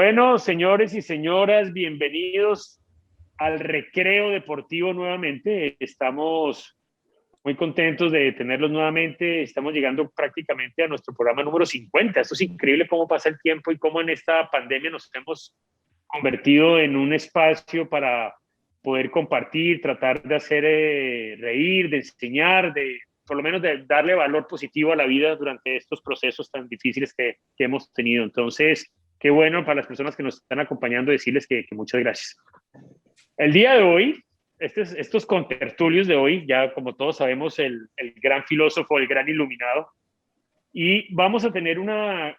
Bueno, señores y señoras, bienvenidos al Recreo Deportivo nuevamente. Estamos muy contentos de tenerlos nuevamente. Estamos llegando prácticamente a nuestro programa número 50. Esto es increíble cómo pasa el tiempo y cómo en esta pandemia nos hemos convertido en un espacio para poder compartir, tratar de hacer reír, de enseñar, de por lo menos de darle valor positivo a la vida durante estos procesos tan difíciles que hemos tenido. Entonces, qué bueno para las personas que nos están acompañando decirles que muchas gracias. El día de hoy, estos contertulios de hoy, ya como todos sabemos, el gran filósofo, el gran iluminado, y vamos a tener una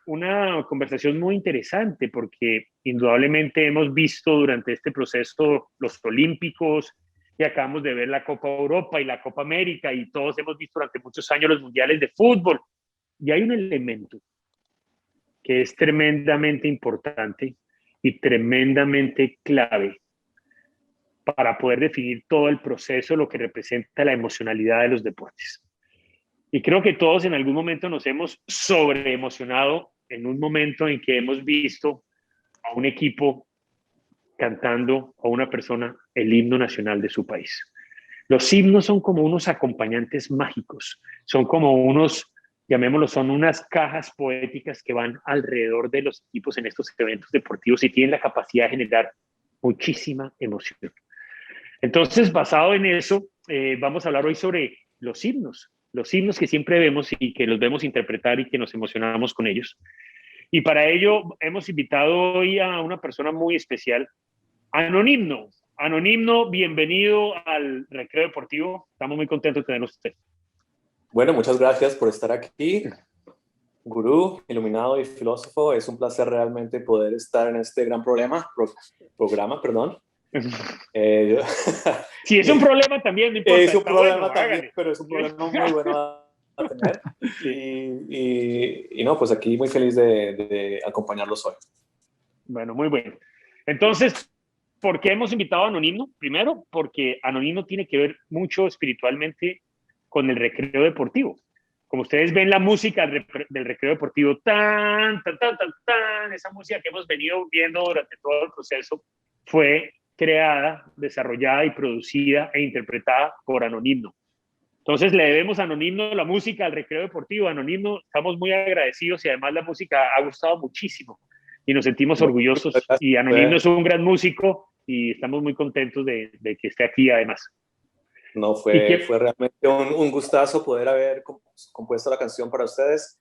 conversación muy interesante porque indudablemente hemos visto durante este proceso los Olímpicos y acabamos de ver la Copa Europa y la Copa América y todos hemos visto durante muchos años los mundiales de fútbol. Y hay un elemento que es tremendamente importante y tremendamente clave para poder definir todo el proceso, lo que representa la emocionalidad de los deportes. Y creo que todos en algún momento nos hemos sobreemocionado en un momento en que hemos visto a un equipo cantando a una persona el himno nacional de su país. Los himnos son como unos acompañantes mágicos, son como unos, llamémoslo, son unas cajas poéticas que van alrededor de los equipos en estos eventos deportivos y tienen la capacidad de generar muchísima emoción. Entonces, basado en eso, vamos a hablar hoy sobre los himnos que siempre vemos y que los vemos interpretar y que nos emocionamos con ellos. Y para ello hemos invitado hoy a una persona muy especial, Anonimno. Anonimno, bienvenido al Recreo Deportivo. Estamos muy contentos de tenerlos usted. Bueno, muchas gracias por estar aquí. Gurú, iluminado y filósofo, es un placer realmente poder estar en este gran programa. Si es un problema también, no importa. Es un problema bueno, también, hágale. pero es un problema muy bueno a tener. Y no, pues aquí muy feliz de acompañarlos hoy. Bueno, muy bueno. Entonces, ¿por qué hemos invitado a Anonimno? Primero, porque Anonimno tiene que ver mucho espiritualmente con el recreo deportivo. Como ustedes ven la música del recreo deportivo, tan, tan, tan, tan, tan, esa música que hemos venido viendo durante todo el proceso fue creada, desarrollada y producida e interpretada por Anonimno. Entonces le debemos a Anonimno la música al recreo deportivo. Anonimno, estamos muy agradecidos y además la música ha gustado muchísimo y nos sentimos orgullosos. Y Anonimno es un gran músico y estamos muy contentos de que esté aquí además. No, fue realmente un gustazo poder haber compuesto la canción para ustedes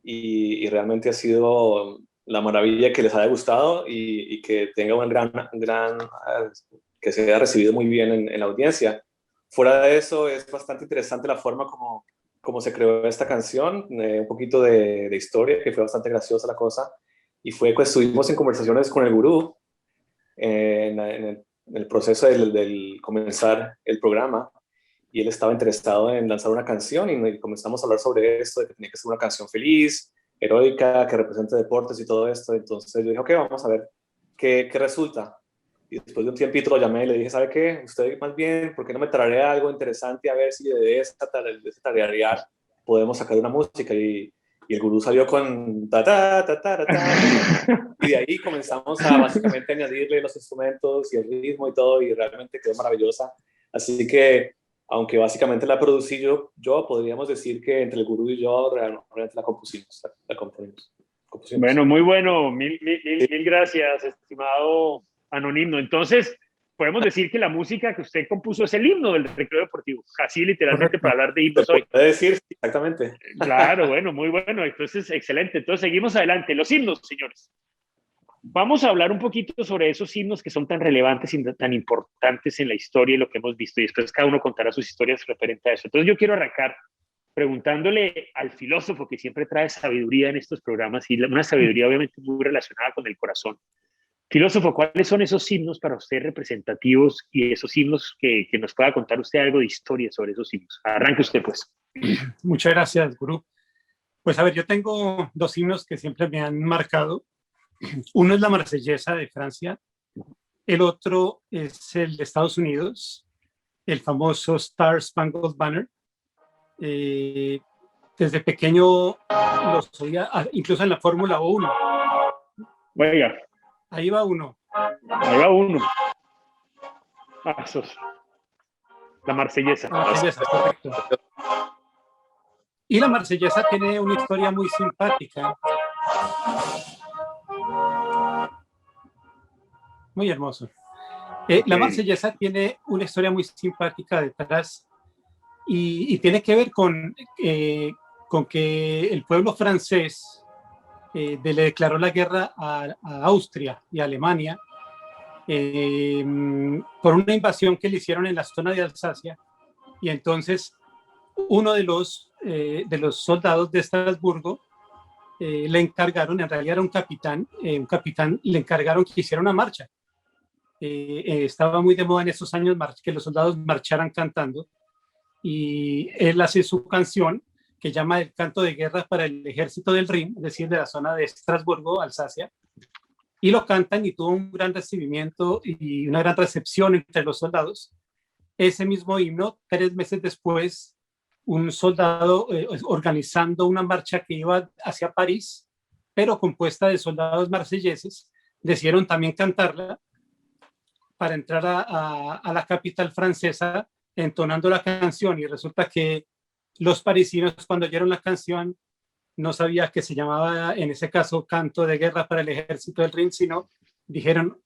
y realmente ha sido la maravilla que les haya gustado y que tenga un que se haya recibido muy bien en la audiencia. Fuera de eso, es bastante interesante la forma como se creó esta canción, un poquito de historia, que fue bastante graciosa la cosa, y fue que estuvimos en conversaciones con el gurú en el proceso del comenzar el programa, y él estaba interesado en lanzar una canción y comenzamos a hablar sobre esto, de que tenía que ser una canción feliz, heroica, que represente deportes y todo esto. Entonces yo dije, ok, vamos a ver qué resulta. Y después de un tiempito lo llamé y le dije, ¿sabe qué? Usted más bien, ¿por qué no me trarea algo interesante a ver si de ese tararear podemos sacar una música? Y el gurú salió con ta ta ta ta ta ta, y de ahí comenzamos a básicamente añadirle los instrumentos y el ritmo y todo, y realmente quedó maravillosa. Así que, aunque básicamente la producí yo podríamos decir que entre el gurú y yo realmente la compusimos. Bueno, muy bueno. Mil gracias, estimado Anonimno. Entonces, podemos decir que la música que usted compuso es el himno del recreo deportivo. Así literalmente. Correcto. Para hablar de himnos hoy. Puede decir, exactamente. Claro, bueno, muy bueno. Entonces, excelente. Entonces, seguimos adelante. Los himnos, señores. Vamos a hablar un poquito sobre esos himnos que son tan relevantes y tan importantes en la historia y lo que hemos visto. Y después cada uno contará sus historias referente a eso. Entonces, yo quiero arrancar preguntándole al filósofo que siempre trae sabiduría en estos programas y una sabiduría obviamente muy relacionada con el corazón. Filósofo, ¿cuáles son esos himnos para usted representativos y esos himnos que nos pueda contar usted algo de historia sobre esos himnos? Arranque usted, pues. Muchas gracias, Gurú. Pues a ver, yo tengo dos himnos que siempre me han marcado. Uno es la Marsellesa de Francia, el otro es el de Estados Unidos, el famoso Star Spangled Banner. Desde pequeño los oía, incluso en la Fórmula 1. Oiga. Ahí va uno. Ahí va uno. Esos. La Marsellesa. La Marsellesa, correcto. Y la Marsellesa tiene una historia muy simpática. Muy hermoso. La Marsellesa tiene una historia muy simpática detrás y tiene que ver con que el pueblo francés le declaró la guerra a Austria y a Alemania por una invasión que le hicieron en la zona de Alsacia. Y entonces uno de los soldados de Estrasburgo le encargaron, en realidad era un capitán, le encargaron que hiciera una marcha. Estaba muy de moda en esos años que los soldados marcharan cantando, y él hace su canción que llama el canto de guerra para el ejército del Rin, es decir, de la zona de Estrasburgo, Alsacia, y lo cantan y tuvo un gran recibimiento y una gran recepción entre los soldados. Ese mismo himno, 3 meses después, un soldado organizando una marcha que iba hacia París, pero compuesta de soldados marselleses, decidieron también cantarla para entrar a la capital francesa entonando la canción, y resulta que los parisinos, cuando oyeron la canción, no sabía que se llamaba en ese caso Canto de Guerra para el Ejército del Rin, sino dijeron,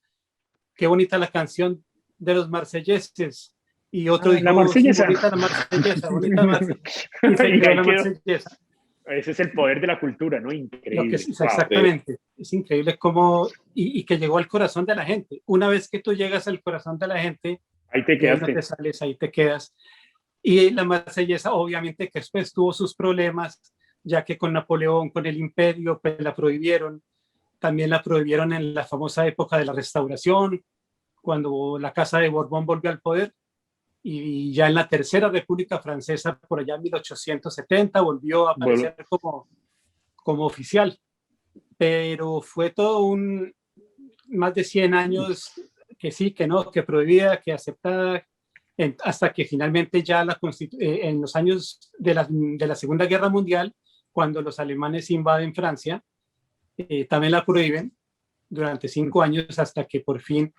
qué bonita la canción de los marselleses. Y otro dijo, la Marsellesa. Sí, bonita la Marsellesa, bonita Marsellesa. Y se quedó la Marsellesa. Ese es el poder de la cultura, ¿no? Increíble. Exactamente. Es increíble cómo, y que llegó al corazón de la gente. Una vez que tú llegas al corazón de la gente, ahí te quedaste. No te sales, ahí te quedas. Y la Marsellesa, obviamente, que después tuvo sus problemas, ya que con Napoleón, con el imperio, pues la prohibieron. También la prohibieron en la famosa época de la Restauración, cuando la Casa de Borbón volvió al poder. Y ya en la Tercera República Francesa, por allá en 1870, volvió a aparecer como oficial. Pero fue todo más de 100 años que sí, que no, que prohibía, que aceptaba, hasta que finalmente ya en los años de la Segunda Guerra Mundial, cuando los alemanes invaden Francia, también la prohíben durante 5 años, hasta que por fin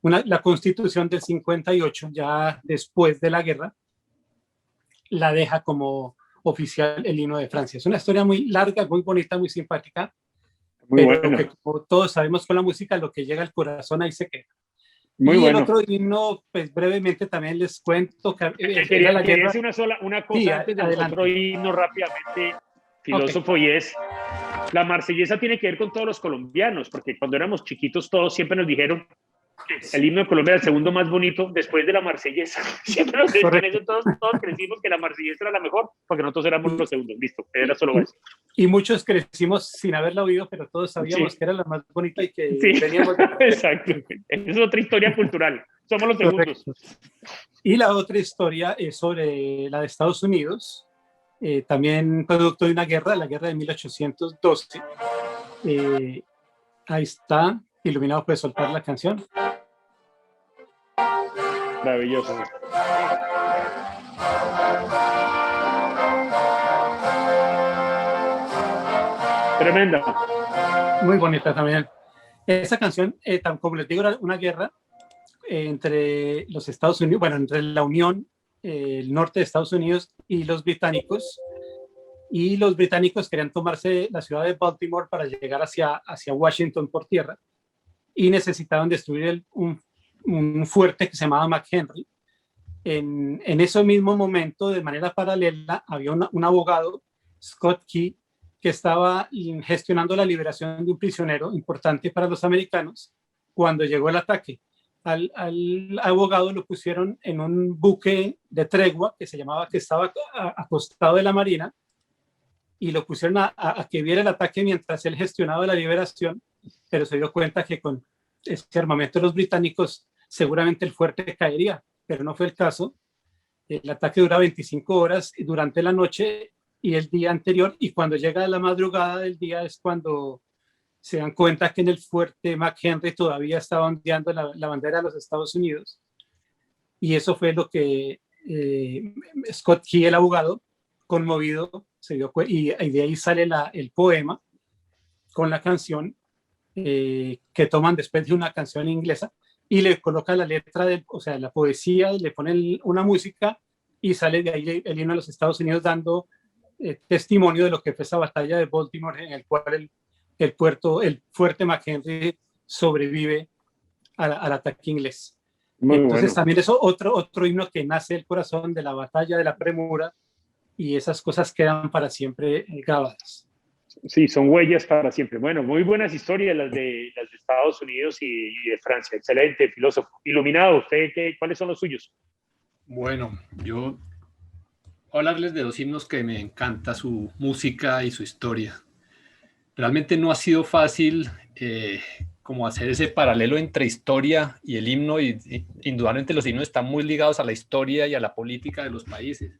la Constitución del 58, ya después de la guerra, la deja como oficial el himno de Francia. Es una historia muy larga, muy bonita, muy simpática, muy pero bueno. que, como todos sabemos con la música, lo que llega al corazón ahí se queda. Muy y bueno. El otro himno, pues brevemente también les cuento que quería decir una cosa sí, antes del otro himno rápidamente, filósofo, okay. Y es, la Marsellesa tiene que ver con todos los colombianos, porque cuando éramos chiquitos todos siempre nos dijeron el himno de Colombia era el segundo más bonito después de la Marsellesa. Siempre nos decían eso, todos crecimos que la Marsellesa era la mejor, porque nosotros éramos los segundos. Listo, era solo eso. Y muchos crecimos sin haberla oído, pero todos sabíamos que era la más bonita y que veníamos. Exacto. Es otra historia cultural. Somos los segundos. Y la otra historia es sobre la de Estados Unidos, también producto de una guerra, la guerra de 1812. Ahí está. Iluminado, puede soltar la canción. Maravilloso. Tremenda. Muy bonita también. Esa canción, como les digo, era una guerra entre los Estados Unidos, bueno, entre la Unión, el norte de Estados Unidos y los británicos. Y los británicos querían tomarse la ciudad de Baltimore para llegar hacia Washington por tierra, y necesitaban destruir un fuerte que se llamaba McHenry. En ese mismo momento, de manera paralela, había un abogado, Scott Key, que estaba gestionando la liberación de un prisionero importante para los americanos cuando llegó el ataque. Al abogado lo pusieron en un buque de tregua que estaba acostado de la marina, y lo pusieron a que viera el ataque mientras él gestionaba la liberación, pero se dio cuenta que con ese armamento de los británicos seguramente el fuerte caería, pero no fue el caso. El ataque dura 25 horas durante la noche y el día anterior, y cuando llega la madrugada del día es cuando se dan cuenta que en el fuerte McHenry todavía estaba ondeando la bandera de los Estados Unidos, y eso fue lo que Scott Key, el abogado, conmovido, se dio cuenta, y de ahí sale el poema con la canción que toman después de una canción inglesa y le colocan la letra, o sea, la poesía, y le ponen una música y sale de ahí el himno de los Estados Unidos dando testimonio de lo que fue esa batalla de Baltimore, en el cual el fuerte McHenry sobrevive al ataque inglés. Entonces también es otro himno que nace del corazón de la batalla de la premura, y esas cosas quedan para siempre grabadas. Sí, son huellas para siempre. Bueno, muy buenas historias las de Estados Unidos y de Francia. Excelente, filósofo. Iluminado, ¿usted cuáles son los suyos? Bueno, yo voy a hablarles de dos himnos que me encanta su música y su historia. Realmente no ha sido fácil como hacer ese paralelo entre historia y el himno, y indudablemente los himnos están muy ligados a la historia y a la política de los países.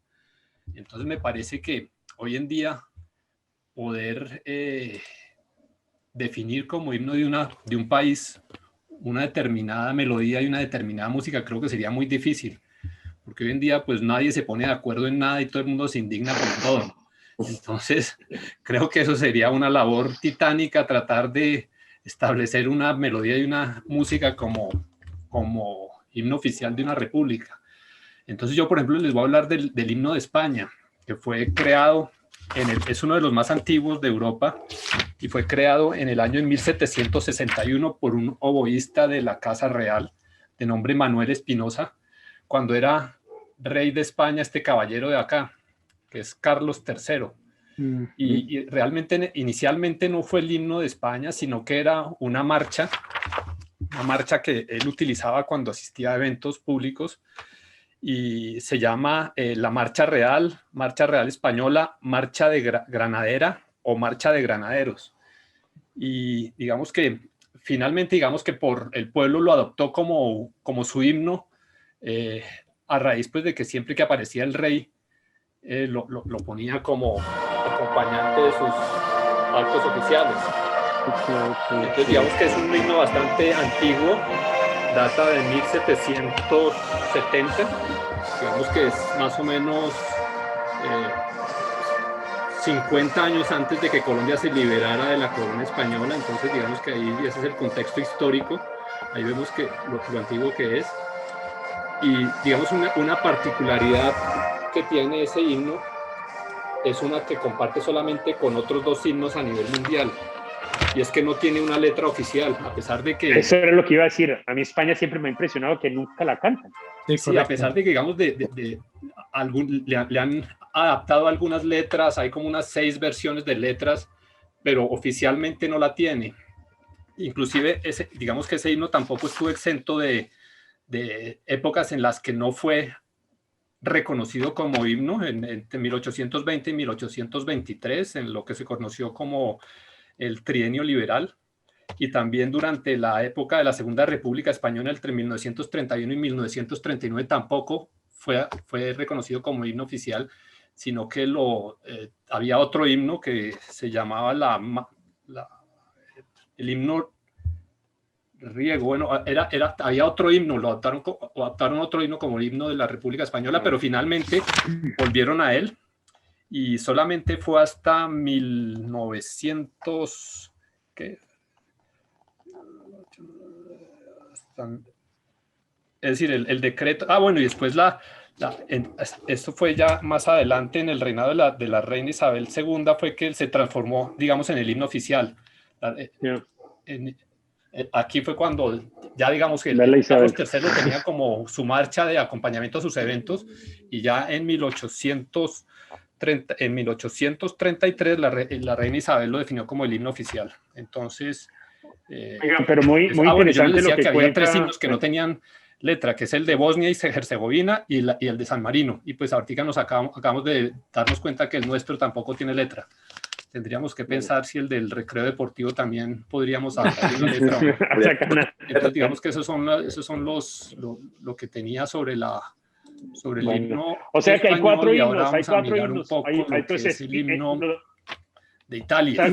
Entonces me parece que hoy en día poder definir como himno de un país una determinada melodía y una determinada música creo que sería muy difícil, porque hoy en día pues nadie se pone de acuerdo en nada y todo el mundo se indigna por todo. Entonces creo que eso sería una labor titánica, tratar de establecer una melodía y una música como himno oficial de una república. Entonces yo, por ejemplo, les voy a hablar del himno de España, que fue creado, es uno de los más antiguos de Europa, y fue creado en el año 1761 por un oboísta de la Casa Real, de nombre Manuel Espinosa, cuando era rey de España, este caballero de acá, que es Carlos III. Y realmente inicialmente no fue el himno de España, sino que era una marcha que él utilizaba cuando asistía a eventos públicos, y se llama la Marcha Real Española, Marcha de Granadera o Marcha de Granaderos. Y digamos que finalmente, digamos que por el pueblo lo adoptó como su himno, a raíz pues de que siempre que aparecía el rey lo ponía como acompañante de sus actos oficiales. Entonces digamos que es un himno bastante antiguo, data de 1770, digamos que es más o menos 50 años antes de que Colombia se liberara de la corona española. Entonces digamos que ahí ese es el contexto histórico, ahí vemos que lo antiguo que es. Y digamos una particularidad que tiene ese himno es una que comparte solamente con otros dos himnos a nivel mundial, y es que no tiene una letra oficial, a pesar de que... Eso era lo que iba a decir. A mí España siempre me ha impresionado que nunca la cantan. Sí, a pesar de que, digamos, le han adaptado algunas letras, hay como unas 6 versiones de letras, pero oficialmente no la tiene. Inclusive, digamos que ese himno tampoco estuvo exento de épocas en las que no fue reconocido como himno, entre 1820 y 1823, en lo que se conoció como el Trienio Liberal, y también durante la época de la Segunda República Española, entre 1931 y 1939, tampoco fue reconocido como himno oficial, sino que había otro himno que se llamaba el himno riego. Bueno, había otro himno, adaptaron otro himno como el himno de la República Española, pero finalmente volvieron a él, y solamente fue hasta 1900... ¿qué? Es decir, el decreto... bueno, y después esto fue ya más adelante en el reinado de la reina Isabel II, fue que se transformó, digamos, en el himno oficial. Aquí fue cuando ya, digamos, que Carlos III tenía como su marcha de acompañamiento a sus eventos, y ya en 1833 la reina Isabel lo definió como el himno oficial. Entonces... pero muy interesante. Yo les decía que había 3 himnos que no tenían letra, que es el de Bosnia y Herzegovina y el de San Marino, y pues ahorita acabamos de darnos cuenta que el nuestro tampoco tiene letra. Tendríamos que pensar si el del Recreo Deportivo también podríamos adaptar una letra. Entonces digamos que esos son lo que tenía sobre el himno. O sea que hay 4 himnos, Entonces el himno de Italia. O sea,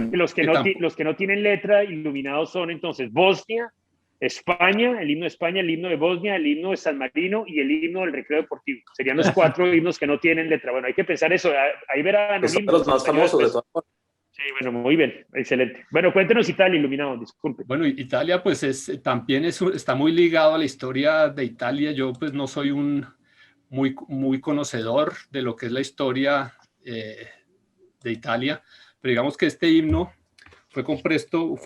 los que no tienen letra iluminados son entonces Bosnia, España, el himno de España, el himno de Bosnia, el himno de San Marino y el himno del Recreo Deportivo. Serían los 4 himnos que no tienen letra. Bueno, hay que pensar eso. Ahí verán. Son los más famosos de todas formas. Sí, bueno, muy bien, excelente. Bueno, cuéntenos Italia, Iluminado, disculpe. Bueno, Italia pues también está muy ligado a la historia de Italia. Yo pues no soy un muy conocedor de lo que es la historia de Italia, pero digamos que este himno fue compuesto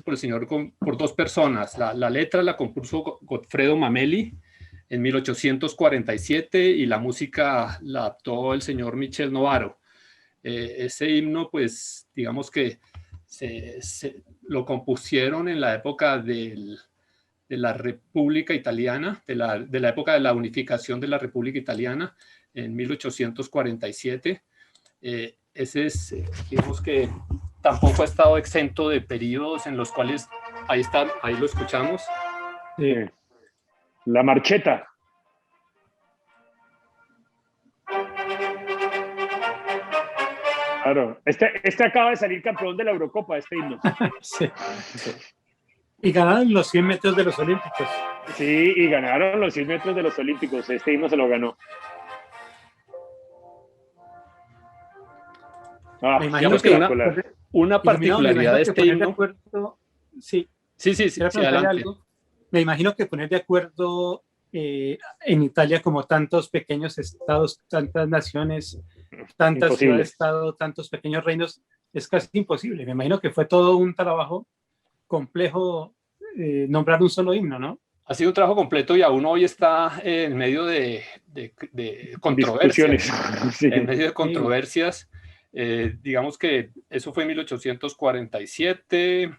por el señor, por dos personas. La letra la compuso Goffredo Mameli en 1847 y la música la adaptó el señor Michel Novaro. Ese himno, pues, digamos que lo compusieron en la época de la República Italiana, de la época de la unificación de la República Italiana, en 1847. Ese es, digamos que tampoco ha estado exento de periodos en los cuales, ahí lo escuchamos. La marcheta. Claro, este acaba de salir campeón de la Eurocopa, este himno. Sí. Y ganaron los 100 metros de los Olímpicos. Sí, y ganaron los 100 metros de los Olímpicos. Este himno se lo ganó. Me imagino que una particularidad de este himno. Sí, adelante. Me imagino que poner de acuerdo en Italia, como tantos pequeños estados, tantas naciones, tantas ciudades-estado, tantos pequeños reinos, es casi imposible. Me imagino que fue todo un trabajo complejo nombrar un solo himno, ¿no? Ha sido un trabajo completo y aún hoy está en medio de controversias. Sí. En medio de controversias. Digamos que eso fue en 1847.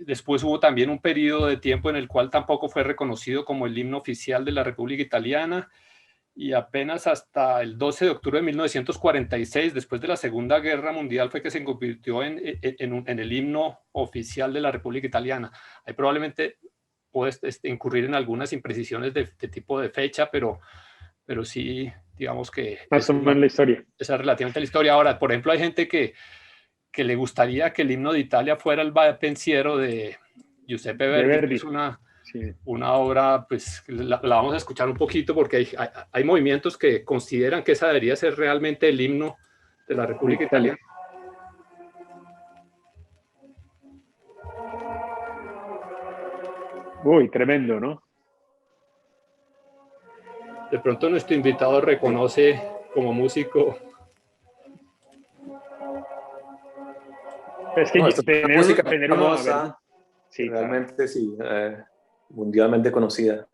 Después hubo también un periodo de tiempo en el cual tampoco fue reconocido como el himno oficial de la República Italiana, y apenas hasta el 12 de octubre de 1946, después de la Segunda Guerra Mundial, fue que se convirtió en el himno oficial de la República Italiana. Ahí probablemente puedes incurrir en algunas imprecisiones de tipo de fecha, pero sí, digamos que esa es relativamente la historia. Ahora, por ejemplo, hay gente que le gustaría que el himno de Italia fuera el Va Pensiero de Giuseppe Verdi, que es una obra, pues la vamos a escuchar un poquito, porque hay movimientos que consideran que esa debería ser realmente el himno de la República Italiana. Uy, tremendo, ¿no? De pronto nuestro invitado reconoce como músico. Es que tener música famosa, sí, realmente sí, mundialmente conocida.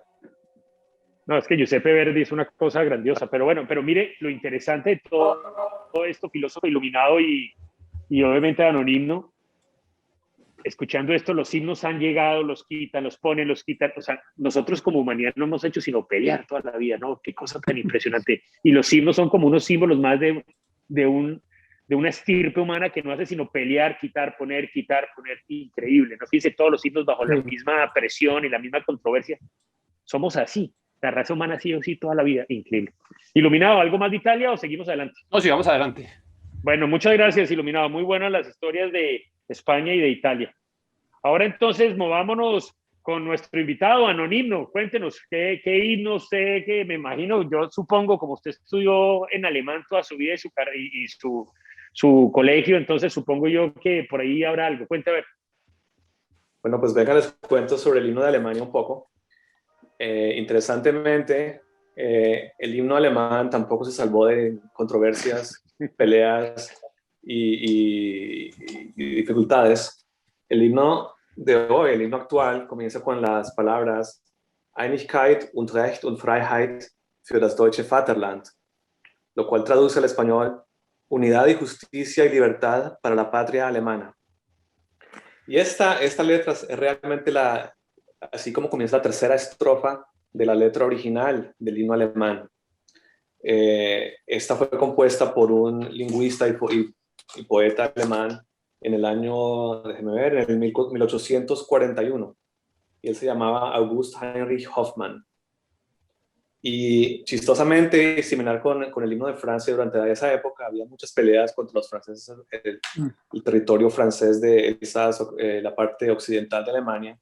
No, es que Giuseppe Verdi es una cosa grandiosa, pero bueno, pero mire, lo interesante de todo esto, filósofo iluminado y obviamente anónimo, escuchando esto, los himnos han llegado, los quitan, los ponen, los quitan. O sea, nosotros como humanidad no hemos hecho sino pelear toda la vida, ¿no? Qué cosa tan impresionante. Y los himnos son como unos símbolos más de una estirpe humana que no hace sino pelear, quitar, poner, increíble, ¿no? Fíjense, todos los himnos bajo la misma presión y la misma controversia. Somos así. La raza humana ha sido así toda la vida. Increíble. Iluminado, ¿algo más de Italia o seguimos adelante? No, sigamos adelante. Bueno, muchas gracias, Iluminado. Muy buenas las historias de España y de Italia. Ahora entonces movámonos con nuestro invitado, Anonimno. Cuéntenos, ¿qué himno usted, que me imagino, yo supongo, como usted estudió en alemán toda su vida y su colegio, entonces supongo yo que por ahí habrá algo. Cuéntame. Bueno, pues venga, les cuento sobre el himno de Alemania un poco. Interesantemente, el himno alemán tampoco se salvó de controversias, peleas y dificultades. El himno de hoy, el himno actual, comienza con las palabras Einigkeit und Recht und Freiheit für das deutsche Vaterland, lo cual traduce al español unidad y justicia y libertad para la patria alemana. Y esta letra es realmente así como comienza la tercera estrofa de la letra original del himno alemán. Esta fue compuesta por un lingüista y poeta alemán en el año, déjeme ver, en el 1841. Y él se llamaba August Heinrich Hoffmann. Y chistosamente, similar con el himno de Francia, durante esa época había muchas peleas contra los franceses, el territorio francés de la parte occidental de Alemania.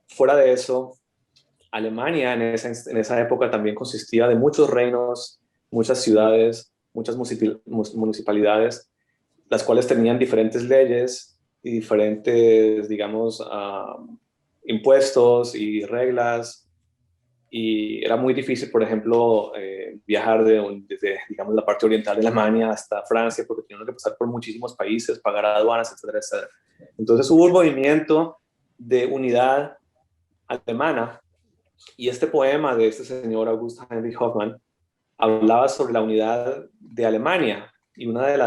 Fuera de eso, Alemania en esa época también consistía de muchos reinos, muchas ciudades, muchas municipalidades, las cuales tenían diferentes leyes y diferentes, digamos, impuestos y reglas, y era muy difícil, por ejemplo, viajar desde, digamos, la parte oriental de Alemania hasta Francia, porque tenían que pasar por muchísimos países, pagar aduanas, etcétera, etcétera. Entonces hubo un movimiento de unidad alemana, y este poema de este señor August Heinrich Hoffmann hablaba sobre la unidad de Alemania, y una de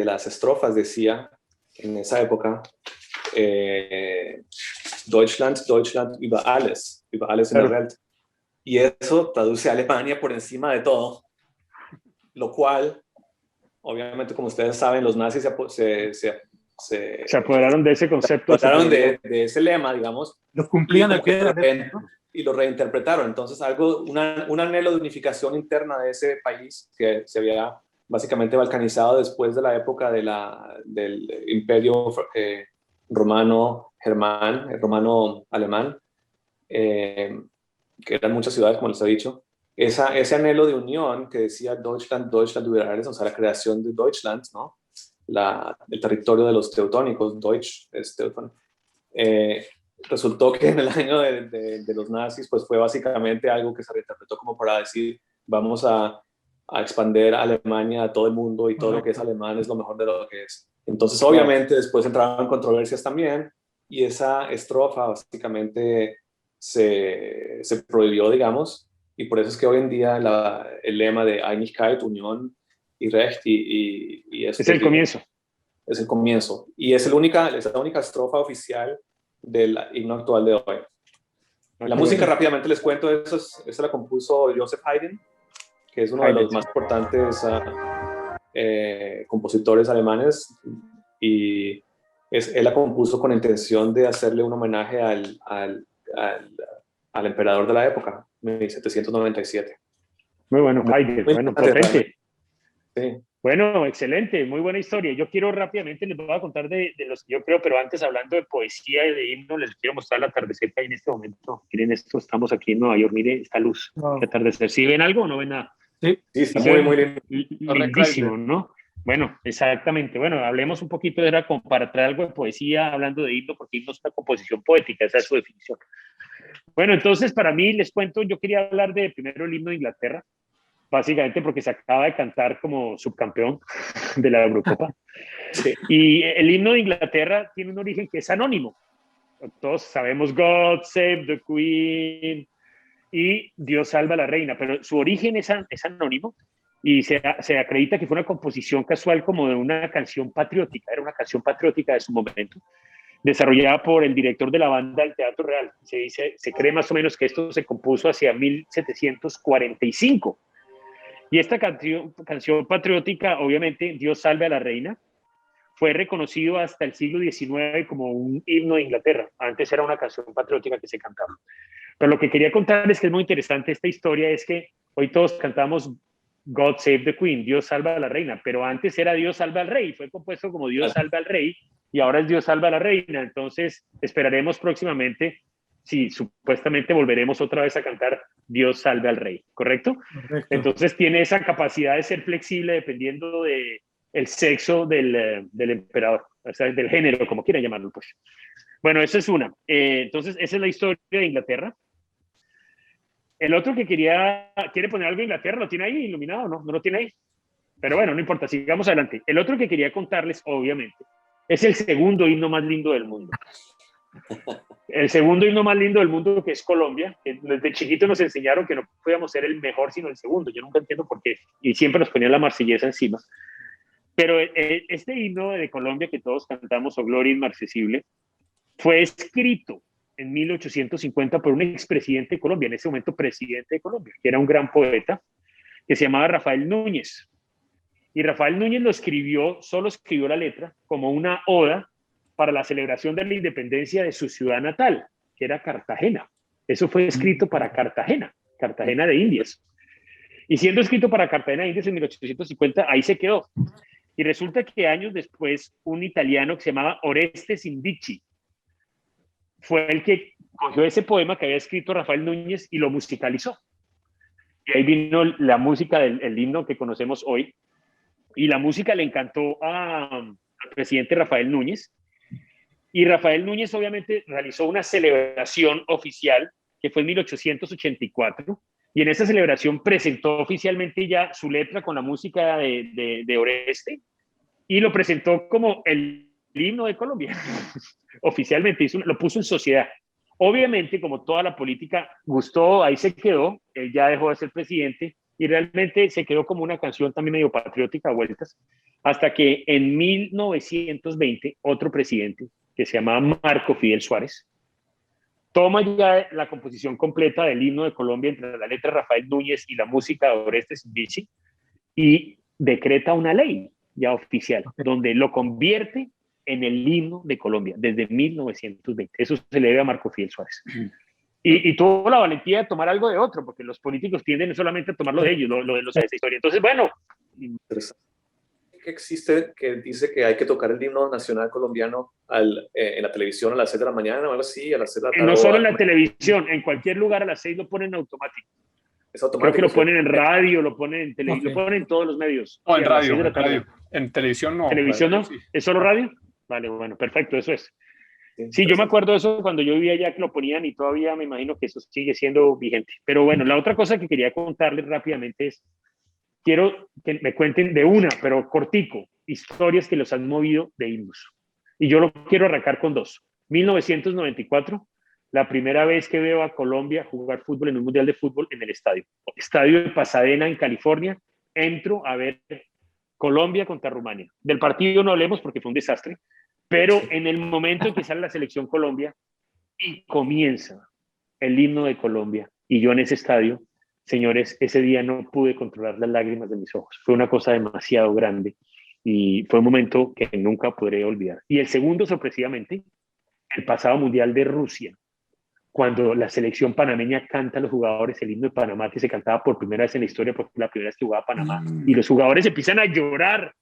las estrofas decía, en esa época, Deutschland, Deutschland über alles in der Welt. Y eso traduce a Alemania por encima de todo, lo cual, obviamente, como ustedes saben, los nazis se apoderaron de ese concepto. Se apoderaron de ese lema, digamos. Lo cumplían al pie de la letra, ¿no? Y lo reinterpretaron. Entonces, un anhelo de unificación interna de ese país que se había básicamente balcanizado después de la época del imperio romano-alemán, que eran muchas ciudades, como les he dicho. Ese anhelo de unión que decía Deutschland, Deutschland über alles, o sea, la creación de Deutschland, ¿no? El territorio de los teutónicos, Deutsch es teutón. Resultó que en el año de los nazis, pues fue básicamente algo que se reinterpretó como para decir, vamos a expandir Alemania a todo el mundo, y todo lo que es alemán es lo mejor de lo que es. Entonces, obviamente, después entraron controversias también, y esa estrofa básicamente se prohibió, digamos, y por eso es que hoy en día el lema de Einigkeit, unión y Recht, y es el comienzo. Es el comienzo, y es la única estrofa oficial del himno actual de hoy. La música, rápidamente les cuento, esa la compuso Joseph Haydn, que es uno de los más importantes compositores alemanes, y él la compuso con intención de hacerle un homenaje al emperador de la época, 1797. Muy bueno, Haydn, bueno, potente. Sí. Bueno, excelente, muy buena historia. Yo quiero rápidamente, les voy a contar de los que yo creo, pero antes, hablando de poesía y de himno, les quiero mostrar el atardecer que hay en este momento. Miren esto, estamos aquí en Nueva York, miren esta luz, el atardecer. ¿Sí ven algo o no ven nada? Sí, está muy lindísimo, ¿no? Bueno, exactamente. Bueno, hablemos un poquito, era como para traer algo de poesía, hablando de himno, porque himno es una composición poética, esa es su definición. Bueno, entonces, para mí, les cuento, yo quería hablar de primero el himno de Inglaterra, básicamente porque se acaba de cantar como subcampeón de la Eurocopa. Sí. Y el himno de Inglaterra tiene un origen que es anónimo. Todos sabemos God Save the Queen y Dios salva a la reina, pero su origen es anónimo, y se acredita que fue una composición casual como de una canción patriótica, era una canción patriótica de su momento, desarrollada por el director de la banda del Teatro Real. Se cree más o menos que esto se compuso hacia 1745. Y esta canción patriótica, obviamente, Dios salve a la reina, fue reconocido hasta el siglo XIX como un himno de Inglaterra. Antes era una canción patriótica que se cantaba. Pero lo que quería contar es que es muy interesante esta historia, es que hoy todos cantamos God Save the Queen, Dios salva a la reina, pero antes era Dios salva al rey, fue compuesto como Dios salva al rey, y ahora es Dios salva a la reina. Entonces esperaremos próximamente, si supuestamente volveremos otra vez a cantar Dios salve al rey, ¿correcto? Correcto. Entonces tiene esa capacidad de ser flexible dependiendo del sexo del emperador, o sea, del género, como quieran llamarlo, pues. Bueno, esa es una. Entonces, esa es la historia de Inglaterra. El otro que quiere poner algo de Inglaterra, ¿lo tiene ahí iluminado? No lo tiene ahí. Pero bueno, no importa, sigamos adelante. El otro que quería contarles, obviamente, es el segundo himno más lindo del mundo. El segundo himno más lindo del mundo, que es Colombia. Desde chiquito nos enseñaron que no podíamos ser el mejor, sino el segundo. Yo nunca entiendo por qué. Y siempre nos ponían la Marsellesa encima. Pero este himno de Colombia que todos cantamos, O Gloria Inmarcesible, fue escrito en 1850 por un expresidente de Colombia, en ese momento presidente de Colombia, que era un gran poeta, que se llamaba Rafael Núñez. Y Rafael Núñez solo escribió la letra como una oda para la celebración de la independencia de su ciudad natal, que era Cartagena. Eso fue escrito para Cartagena de Indias. Y siendo escrito para Cartagena de Indias en 1850, ahí se quedó. Y resulta que años después, un italiano que se llamaba Orestes Indici fue el que cogió ese poema que había escrito Rafael Núñez y lo musicalizó. Y ahí vino la música del himno que conocemos hoy. y la música le encantó al presidente Rafael Núñez. Y Rafael Núñez obviamente realizó una celebración oficial que fue en 1884, y en esa celebración presentó oficialmente ya su letra con la música de Oreste, y lo presentó como el himno de Colombia. Oficialmente lo puso en sociedad. Obviamente, como toda la política gustó, ahí se quedó, él ya dejó de ser presidente, y realmente se quedó como una canción también medio patriótica a vueltas, hasta que en 1920 otro presidente, que se llamaba Marco Fidel Suárez, toma ya la composición completa del himno de Colombia entre la letra de Rafael Núñez y la música de Oreste Sindici, y decreta una ley ya oficial, donde lo convierte en el himno de Colombia desde 1920. Eso se le debe a Marco Fidel Suárez. Y tuvo la valentía de tomar algo de otro, porque los políticos tienden solamente a tomar lo de ellos, lo de los de esa historia. Entonces, bueno. Que existe que dice que hay que tocar el himno nacional colombiano en la televisión a las 6 de la mañana o algo así, a las 6 de la tarde. No solo en la televisión, en cualquier lugar a las 6 lo ponen automático. Es automático. Creo que lo ponen en radio, lo ponen en televisión, lo ponen en todos los medios. No, en radio. En televisión no. ¿Televisión no? Sí. ¿Es solo radio? Vale, bueno, perfecto, eso es. Sí, yo me acuerdo de eso cuando yo vivía allá, que lo ponían, y todavía me imagino que eso sigue siendo vigente. Pero bueno, la otra cosa que quería contarles rápidamente es, quiero que me cuenten de una, pero cortico, historias que los han movido de himnos. Y yo lo quiero arrancar con dos. 1994, la primera vez que veo a Colombia jugar fútbol en un mundial de fútbol en el estadio de Pasadena, en California. Entro a ver Colombia contra Rumania. Del partido no hablemos porque fue un desastre, pero en el momento en que sale la selección Colombia y comienza el himno de Colombia, y yo en ese estadio, señores, ese día no pude controlar las lágrimas de mis ojos. Fue una cosa demasiado grande y fue un momento que nunca podré olvidar. Y el segundo, sorpresivamente, el pasado Mundial de Rusia, cuando la selección panameña canta a los jugadores el himno de Panamá, que se cantaba por primera vez en la historia, porque fue la primera vez que jugaba Panamá, y los jugadores empiezan a llorar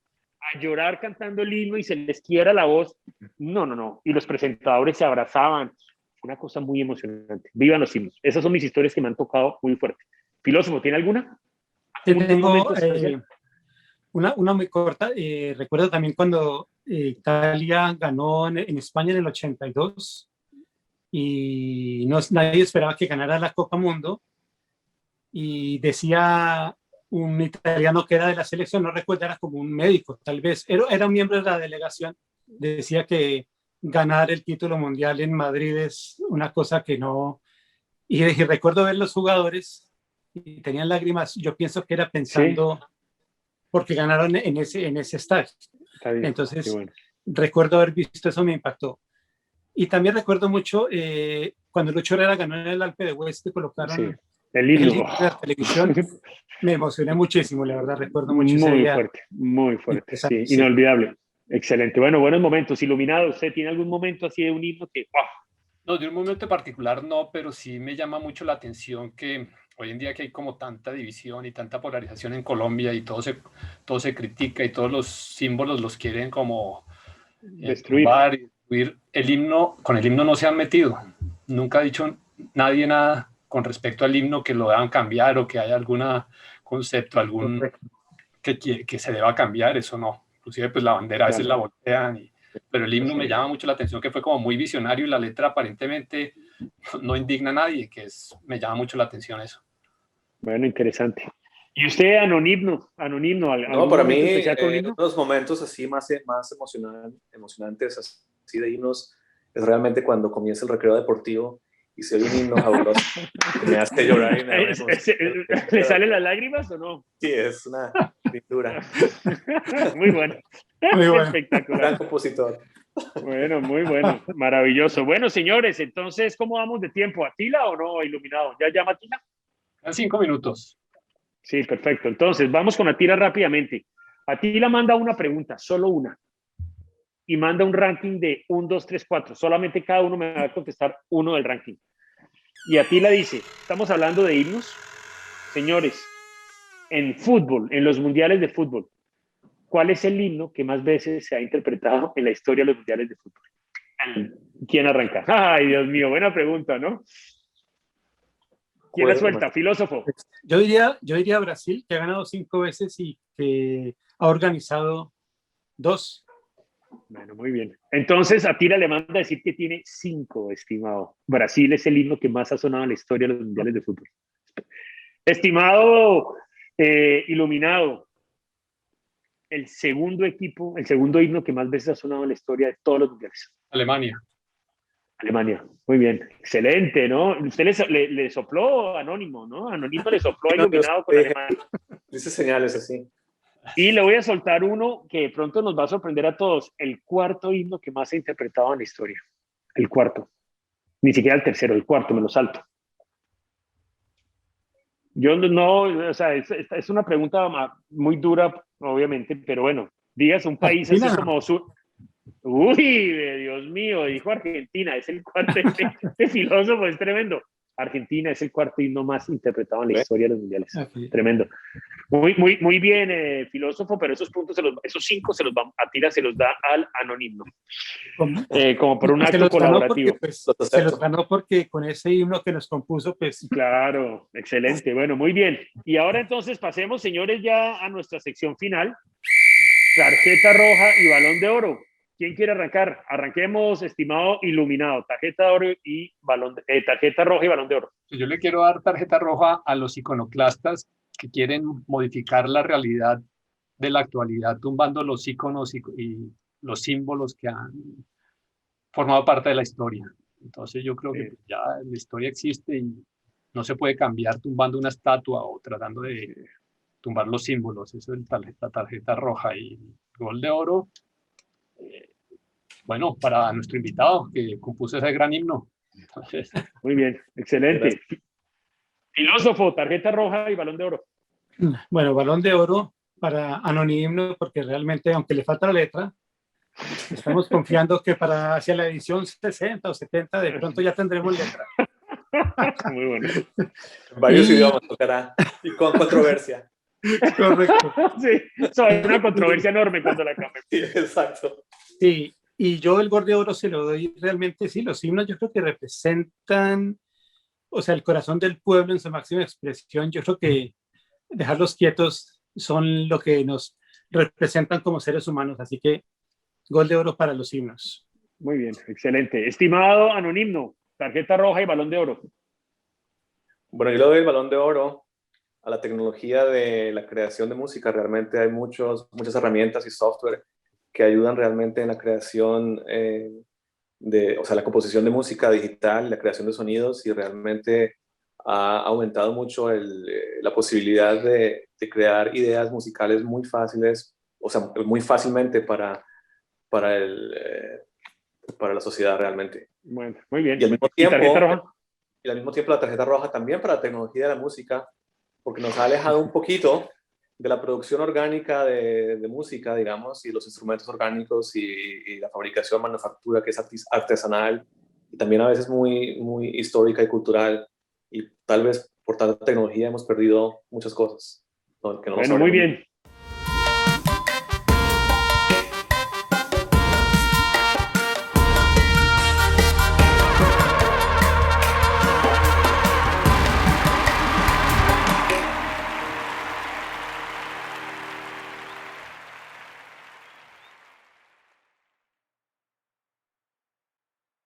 cantando el himno y se les quiebra la voz. No. Y los presentadores se abrazaban. Una cosa muy emocionante. Vivan los himnos. Esas son mis historias que me han tocado muy fuerte. Filósofo, ¿tiene alguna? Tengo una muy corta. Recuerdo también cuando Italia ganó en España en el 82 y nadie esperaba que ganara la Copa Mundo, y decía un italiano que era de la selección, no recuerdo, era como un médico, tal vez, era un miembro de la delegación, decía que ganar el título mundial en Madrid es una cosa que no... Y recuerdo ver los jugadores y tenían lágrimas, yo pienso que era pensando, ¿sí? Porque ganaron en ese estadio. Entonces, bueno, recuerdo haber visto eso, me impactó. Y también recuerdo mucho cuando Lucho Herrera ganó en el Alpe de Hues, que colocaron... Sí. El himno de la televisión. Me emocioné muchísimo, la verdad, recuerdo mucho ese día. Muy fuerte, sí, inolvidable. Excelente. Bueno, buenos momentos. Iluminado, ¿usted tiene algún momento así de un himno que... ¡wow! No, de un momento en particular no, pero sí me llama mucho la atención que hoy en día que hay como tanta división y tanta polarización en Colombia, y todo se critica y todos los símbolos los quieren como destruir. El himno, con el himno no se han metido. Nunca ha dicho nadie nada con respecto al himno que lo deban cambiar, o que haya algún concepto, que se deba cambiar. Eso no. Inclusive pues la bandera a veces la voltean, pero el himno me llama mucho la atención, que fue como muy visionario, y la letra aparentemente no indigna a nadie, me llama mucho la atención eso. Bueno, interesante. ¿Y usted, Anonimno? No, para mí, los momentos así más emocionantes así de himnos es realmente cuando comienza el recreo deportivo y se oye un himno fabuloso que me hace llorar. Y ¿Le salen las lágrimas o no? Sí, es una pintura. Muy bueno. Espectacular. Gran compositor. Bueno, muy bueno. Maravilloso. Bueno, señores, entonces, ¿cómo vamos de tiempo? ¿Atila o no, Iluminado? ¿Ya llama Atila? En 5 minutos. Sí, perfecto. Entonces, vamos con Atila rápidamente. Atila manda una pregunta, solo una, y manda un ranking de 1, 2, 3, 4. Solamente cada uno me va a contestar uno del ranking. Y Atila dice, estamos hablando de himnos. Señores, en fútbol, en los mundiales de fútbol, ¿cuál es el himno que más veces se ha interpretado en la historia de los mundiales de fútbol? ¿Quién arranca? Ay, Dios mío, buena pregunta, ¿no? ¿Quién la suelta? Filósofo. Yo diría Brasil, que ha ganado 5 veces y que ha organizado 2. Bueno, muy bien. Entonces, Attila le manda a decir que tiene 5, estimado. Brasil es el himno que más ha sonado en la historia de los mundiales de fútbol. Estimado Iluminado, el segundo himno que más veces ha sonado en la historia de todos los mundiales. Alemania. Alemania, muy bien, excelente, ¿no? Usted le sopló Anónimo, ¿no? Anónimo le sopló a Iluminado con Alemania. Dice señales así. Y le voy a soltar uno que de pronto nos va a sorprender a todos, el cuarto himno que más se ha interpretado en la historia. El cuarto. Ni siquiera el tercero, el cuarto, me lo salto. Yo no, o sea, es una pregunta muy dura, obviamente, pero bueno, digas un país así como Uy, Dios mío, dijo Argentina, es el cuarto, este filósofo es tremendo. Argentina es el cuarto himno más interpretado en la historia de los mundiales. Okay. Tremendo. Muy bien, filósofo, pero esos 5 se los va a tirar, se los da al Anónimo. Como por un acto colaborativo. Se los ganó porque con ese himno que nos compuso, pues. Claro, excelente. Bueno, muy bien. Y ahora entonces pasemos, señores, ya a nuestra sección final. Tarjeta roja y balón de oro. ¿Quién quiere arrancar? Arranquemos, estimado Iluminado. Tarjeta roja y balón de oro. Yo le quiero dar tarjeta roja a los iconoclastas que quieren modificar la realidad de la actualidad, tumbando los iconos y los símbolos que han formado parte de la historia. Entonces yo creo que ya la historia existe y no se puede cambiar tumbando una estatua o tratando de tumbar los símbolos. Eso es la tarjeta roja. Y gol de oro, bueno, para nuestro invitado que compuso ese gran himno. Entonces, muy bien, excelente. Filósofo, tarjeta roja y balón de oro. Bueno, balón de oro para Anónimo, porque realmente, aunque le falta la letra, estamos confiando que para hacia la edición 60 o 70 de pronto ya tendremos letra. Muy bueno. Varios idiomas tocará y con controversia. Correcto. Sí, eso es una controversia enorme cuando la cambien. Sí, exacto. Sí, y yo el gol de oro se lo doy realmente, sí, los himnos yo creo que representan, o sea, el corazón del pueblo en su máxima expresión. Yo creo que dejarlos quietos son lo que nos representan como seres humanos, así que gol de oro para los himnos. Muy bien, excelente. Estimado Anónimo, tarjeta roja y balón de oro. Bueno, yo le doy el balón de oro a la tecnología de la creación de música. Realmente hay muchas herramientas y software que ayudan realmente en la creación o sea, la composición de música digital, la creación de sonidos, y realmente ha aumentado mucho la posibilidad de crear ideas musicales muy fáciles, o sea, muy fácilmente para la sociedad realmente. Bueno, muy bien. Y al mismo tiempo la tarjeta roja también para la tecnología de la música, porque nos ha alejado un poquito de la producción orgánica de música, digamos, y los instrumentos orgánicos y la fabricación, manufactura que es artesanal y también a veces muy, muy histórica y cultural, y tal vez por tanta tecnología hemos perdido muchas cosas, ¿no? Que no bueno, muy bien.